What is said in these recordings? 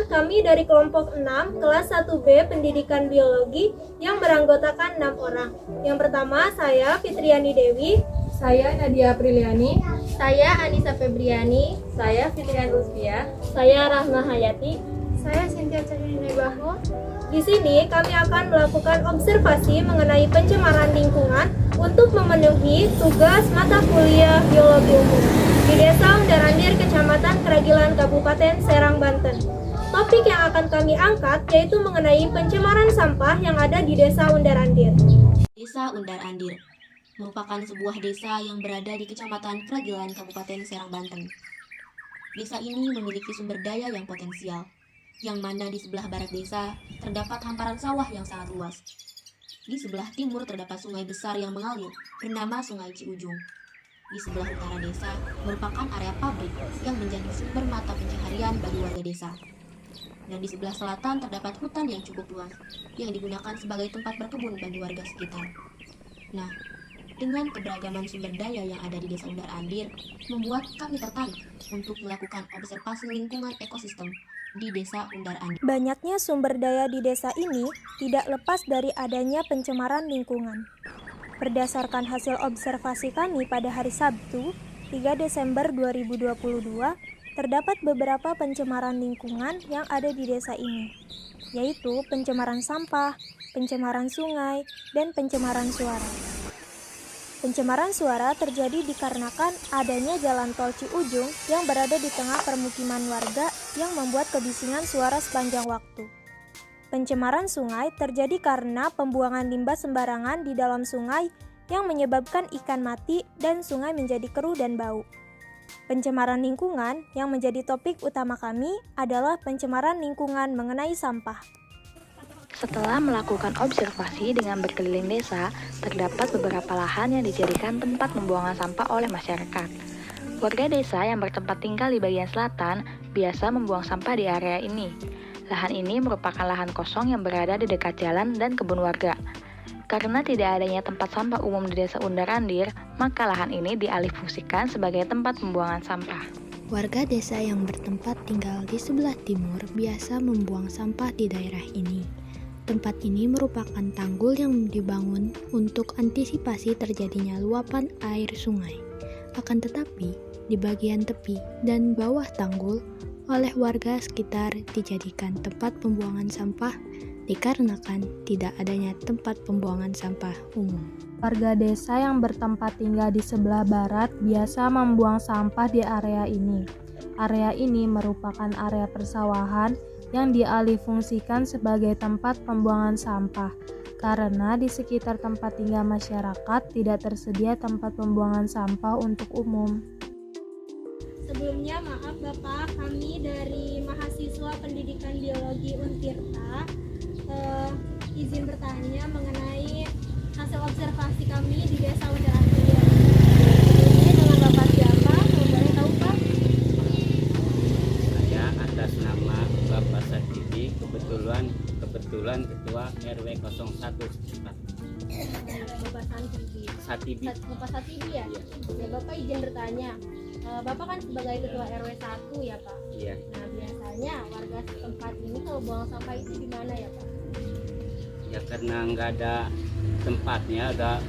kami dari kelompok 6 kelas 1B Pendidikan Biologi yang beranggotakan 6 orang. Yang pertama saya Fitriani Dewi, Saya Nadia Apriliani. saya Anissa Febriani, Saya Fitrian Rusbia. saya Rahma Hayati. Saya Cynthia Cahyani Bahwa. Di sini kami akan melakukan observasi mengenai pencemaran lingkungan untuk memenuhi tugas mata kuliah biologi umum di Desa Undarandir, Kecamatan Keragilan, Kabupaten Serang, Banten. Topik yang akan kami angkat yaitu mengenai pencemaran sampah yang ada di Desa Undarandir. Desa Undarandir merupakan sebuah desa yang berada di Kecamatan Keragilan, Kabupaten Serang, Banten. Desa ini memiliki sumber daya yang potensial, yang mana di sebelah barat desa terdapat hamparan sawah yang sangat luas. Di sebelah timur terdapat sungai besar yang mengalir bernama Sungai Ciujung. Di sebelah utara desa merupakan area pabrik yang menjadi sumber mata pencaharian bagi warga desa. Dan di sebelah selatan terdapat hutan yang cukup luas yang digunakan sebagai tempat berkebun bagi warga sekitar. Nah, dengan keberagaman sumber daya yang ada di Desa Undarandir, membuat kami tertarik untuk melakukan observasi lingkungan ekosistem di Desa Undarandir. Banyaknya sumber daya di desa ini tidak lepas dari adanya pencemaran lingkungan. Berdasarkan hasil observasi kami pada hari Sabtu, 3 Desember 2022, terdapat beberapa pencemaran lingkungan yang ada di desa ini, yaitu pencemaran sampah, pencemaran sungai, dan pencemaran suara. Pencemaran suara terjadi dikarenakan adanya jalan tol Ciujung yang berada di tengah permukiman warga yang membuat kebisingan suara sepanjang waktu. Pencemaran sungai terjadi karena pembuangan limbah sembarangan di dalam sungai yang menyebabkan ikan mati dan sungai menjadi keruh dan bau. Pencemaran lingkungan yang menjadi topik utama kami adalah pencemaran lingkungan mengenai sampah. Setelah melakukan observasi dengan berkeliling desa, terdapat beberapa lahan yang dijadikan tempat pembuangan sampah oleh masyarakat. Warga desa yang bertempat tinggal di bagian selatan biasa membuang sampah di area ini. Lahan ini merupakan lahan kosong yang berada di dekat jalan dan kebun warga. Karena tidak adanya tempat sampah umum di Desa Undarandir, maka lahan ini dialihfungsikan sebagai tempat pembuangan sampah. Warga desa yang bertempat tinggal di sebelah timur biasa membuang sampah di daerah ini. Tempat ini merupakan tanggul yang dibangun untuk antisipasi terjadinya luapan air sungai. Akan tetapi, di bagian tepi dan bawah tanggul oleh warga sekitar dijadikan tempat pembuangan sampah dikarenakan tidak adanya tempat pembuangan sampah umum. Warga desa yang bertempat tinggal di sebelah barat biasa membuang sampah di area ini. Area ini merupakan area persawahan yang dialihfungsikan sebagai tempat pembuangan sampah karena di sekitar tempat tinggal masyarakat tidak tersedia tempat pembuangan sampah untuk umum. Sebelumnya maaf Bapak, kami dari mahasiswa Pendidikan Biologi Untirta izin bertanya mengenai hasil observasi kami di Desa Undarandir. Ini dengan Bapak siapa? Kalau boleh tahu Pak? Saya atas nama Bapak Satidi, kebetulan Ketua RW 01 Bapak Satibi. Bapak Satibi ya? Iya. Ya Bapak izin bertanya. Bapak kan sebagai Ketua RW 1 ya Pak? Iya. Nah biasanya warga setempat ini kalau buang sampah itu di mana ya Pak? Ya karena nggak ada tempatnya, udah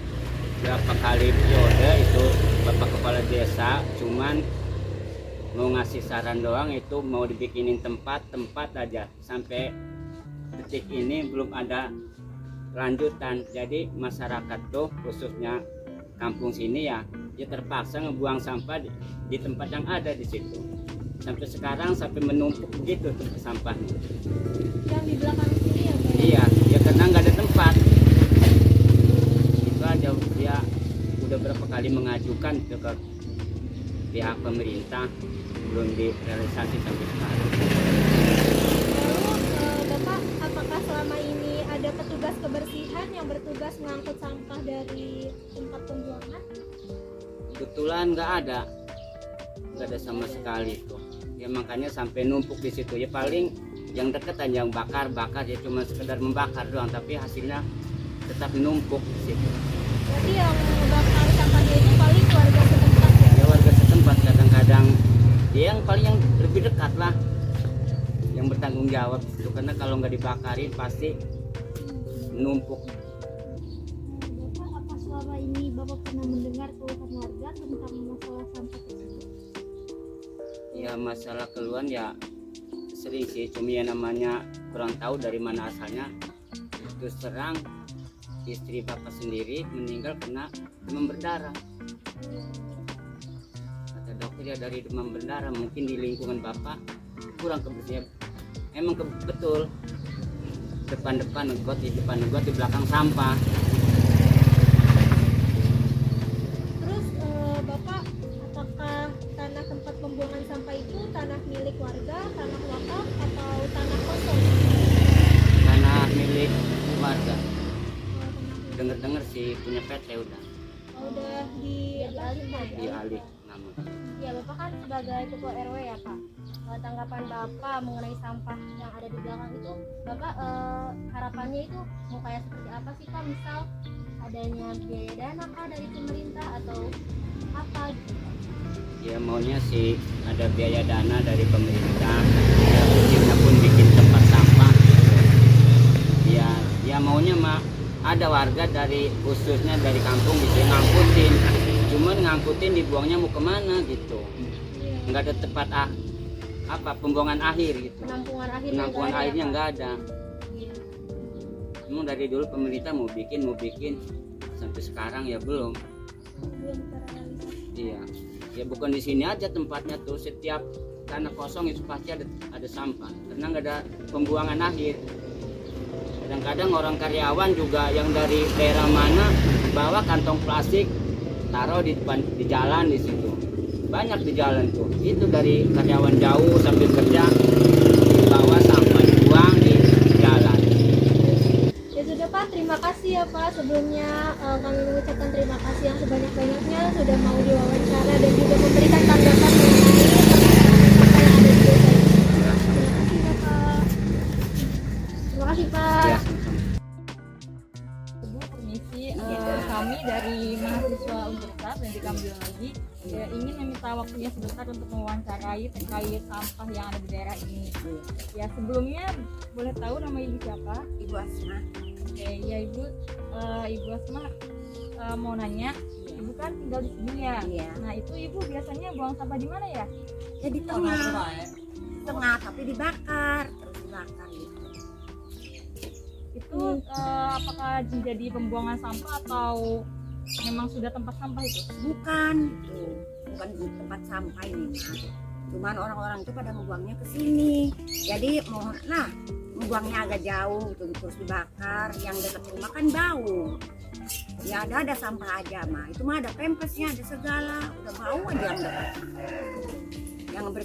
berapa kali periode itu Bapak Kepala Desa cuman mau ngasih saran doang, itu mau dibikinin tempat aja. Sampai detik ini belum ada lanjutan. Jadi masyarakat tuh khususnya kampung sini ya terpaksa ngebuang sampah di tempat yang ada di situ. Sampai sekarang sampai menumpuk begitu tuh sampahnya. Yang di belakang sini ya Pak? Iya, ya karena nggak ada tempat. Itu aja dia udah berapa kali mengajukan ke pihak pemerintah, belum direalisasi sampai sekarang. Lalu Bapak, apakah selama ini ada petugas kebersihan yang bertugas mengangkut sampah dari tempat pembuangan? Kebetulan nggak ada sama sekali tuh. Ya makanya sampai numpuk di situ. Ya paling yang deket aja yang bakar ya cuma sekedar membakar doang, tapi hasilnya tetap numpuk di situ. Jadi yang bakar sampahnya itu paling warga setempat ya? Ya warga setempat kadang-kadang ya yang paling yang lebih dekat lah. yang bertanggung jawab itu, karena kalau nggak dibakarin pasti numpuk. Bapak, apa selama ini Bapak pernah mendengar keluhan warga tentang masalah sampah tersebut? Ya masalah keluhan ya sering sih, cuma ya namanya kurang tahu dari mana asalnya. Terus terang istri bapak sendiri meninggal karena demam berdarah. Kata dokter ya dari demam berdarah, mungkin di lingkungan bapak kurang kebersihan. Emang betul depan got, di belakang sampah. Terus Bapak, apakah tanah tempat pembuangan sampah itu tanah milik warga, tanah wakaf, atau tanah kosong? Tanah milik warga. Dengar sih punya PT udah Udah dialihkan ya? dialih nama. Ya, Bapak kan sebagai ketua RW ya, Pak. Tanggapan Bapak mengenai sampah yang ada di belakang itu, Bapak harapannya itu mau kayak seperti apa sih, Pak? Misal adanya biaya dana Pak dari pemerintah atau apa gitu, Pak? Ya maunya sih ada biaya dana dari pemerintah, ya kecilnya pun bikin tempat sampah. Ya maunya mah ada warga dari khususnya dari kampung bisa ngangkutin, cuman ngangkutin dibuangnya mau kemana gitu, nggak ada tempat pembuangan akhir gitu, Penampungan akhirnya Pak? nggak ada. Iya. Emang dari dulu pemerintah mau bikin sampai sekarang ya belum. Belum terrealisasi. Iya, ya bukan di sini aja tempatnya tuh, setiap tanah kosong itu pasti ada sampah karena nggak ada pembuangan akhir. Kadang-kadang orang karyawan juga yang dari daerah mana bawa kantong plastik taruh di jalan di situ. Banyak di jalan tuh. Itu dari karyawan jauh sambil kerja bawa sampah dibuang di jalan. Ya sudah Pak, terima kasih ya Pak. Sebelumnya kami mengucapkan terima kasih yang sebanyak-banyaknya sudah mau diwawancara dan juga memberikan tanggapan mengenai apa yang ada di desa ini. Terima kasih Bapak. Terima kasih Pak. Ya, Ibu permisi, kami dari mahasiswa Universitas dan diambil lagi ingin meminta waktunya sebentar untuk mewawancarai terkait sampah yang ada di daerah ini. Ya sebelumnya boleh tahu nama ibu siapa? Ibu Asma. Oke, ya ibu, Ibu Asma mau nanya, ibu kan tinggal di sini ya. Iya. Nah itu ibu biasanya buang sampah di mana ya? Ya di tengah tapi dibakar terus dibakar gitu. Itu apakah menjadi pembuangan sampah atau memang sudah tempat sampah itu? Bukan di tempat sampah ini mah. Cuman orang-orang itu pada membuangnya ke sini. Jadi membuangnya agak jauh gitu, terus dibakar. Yang dekat rumah kan bau. Ya ada sampah aja mah. Itu mah ada pempesnya, ada segala. Udah bau aja yang dekat.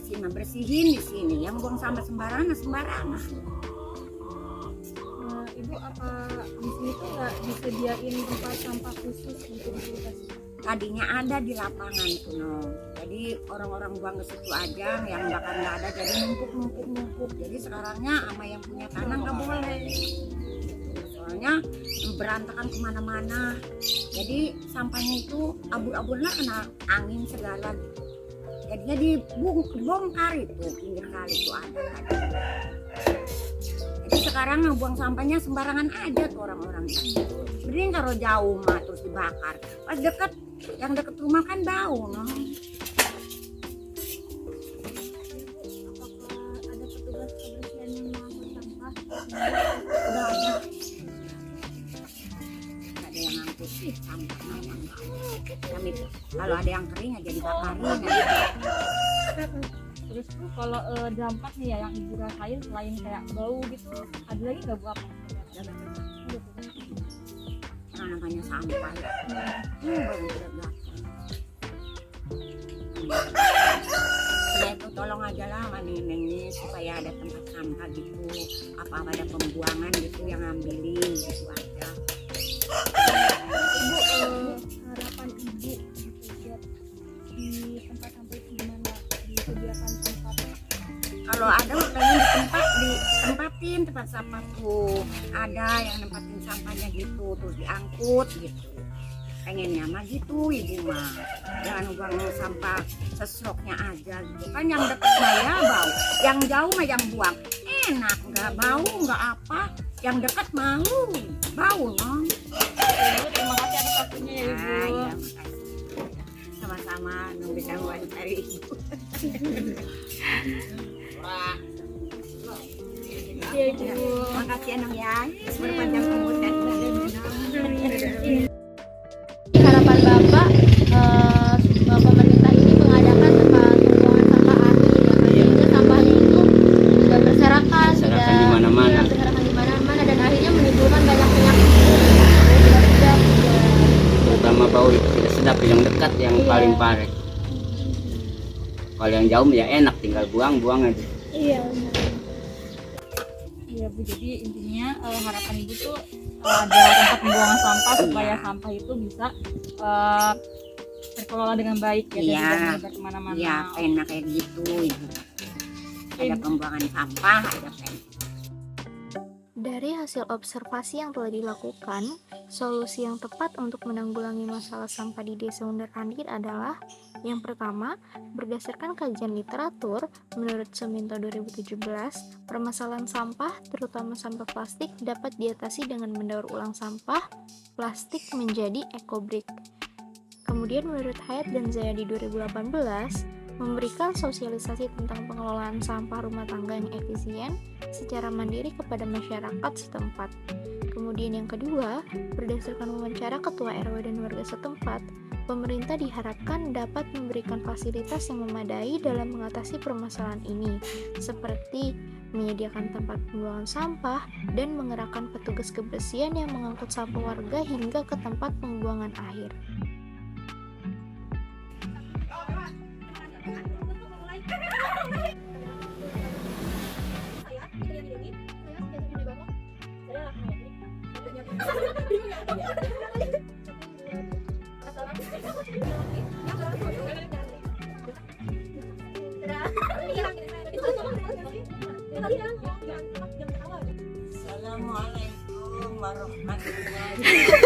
Yang bersihin di sini. Yang buang sampah sembarangan. Ibu, apa di sini tuh nggak disediain tempat sampah khusus untuk disposisi? Tadinya ada di lapangan tuh no. Jadi orang-orang buang ke situ aja, yang bakar nggak ada, jadi numpuk. Jadi sekarangnya sama yang punya tanah nggak boleh. Soalnya berantakan kemana-mana. Jadi sampahnya itu abur-aburnya kena angin segala. Jadinya dibongkar itu pinggir kali itu ada. Jadi sekarang buang sampahnya sembarangan aja tuh orang-orang. Mending kalau jauh mah terus dibakar. Pas yang deket rumah kan bau, no. Apakah ada petugas kebersihan yang mengangkut sampah? Udah ada. Gak ada yang ngangkut sih sampah yang kalau ada yang kering aja dibakarin. Terus tuh kalau dampak nih ya yang ibu rasain selain kayak bau gitu, ada lagi nggak bu apa? Nah, namanya sampah ya. Baru berat. Ya itu tolong aja lah ini supaya ada tempat sampah gitu. Apa ada pembuangan gitu yang ngambilin gitu aja. Ibu, harapan ibu gitu, buat di tempat sampah itu gimana? Disediakan tempat? Kalau ada pengen ditempatin tempat sampah tuh. Ada yang nempatin sampahnya gitu, terus diangkut gitu. Pengennya mah gitu ibu mah. Jangan buang sampah sesoknya aja gitu. Kan yang dekat mah ya bau, yang jauh mah yang buang. enak, nggak bau, nggak apa. Yang dekat malu, bau non. Ibu, terima kasih atas waktunya ya Ibu. Iya, makasih. Sama-sama nunggu gangguan dari ibu. Iya Ibu. Makasih ya Nong ya. Berpanjang umur dan badan. Harapan Bapak pemerintah ini mengadakan tempat pembuangan sampah akhir ya, sehingga sampahnya itu tidak berserakan, Berserakan di mana-mana. berserakan di mana-mana dan akhirnya menimbulkan banyak penyakit tidak sedap. Terutama bau tidak sedap yang dekat yang paling parah. Kalau yang jauh ya enak, tinggal buang aja. Iya. Iya Bu, jadi intinya harapan Ibu tuh ada tempat pembuangan sampah supaya sampah itu bisa terkelola dengan baik ya, dan Iya. tidak menyebar kemana-mana. Iya, enak kayak gitu ibu. Ada pembuangan sampah, ada pen. Dari hasil observasi yang telah dilakukan, solusi yang tepat untuk menanggulangi masalah sampah di Desa Undar Andir adalah yang pertama, berdasarkan kajian literatur, menurut Suminto 2017, permasalahan sampah, terutama sampah plastik, dapat diatasi dengan mendaur ulang sampah plastik menjadi ekobrik. Kemudian menurut Hayat dan Zayadi 2018, memberikan sosialisasi tentang pengelolaan sampah rumah tangga yang efisien secara mandiri kepada masyarakat setempat. Kemudian yang kedua, berdasarkan wawancara ketua RW dan warga setempat, pemerintah diharapkan dapat memberikan fasilitas yang memadai dalam mengatasi permasalahan ini, seperti menyediakan tempat pembuangan sampah dan mengerahkan petugas kebersihan yang mengangkut sampah warga hingga ke tempat pembuangan akhir. Assalamualaikum warahmatullahi wabarakatuh.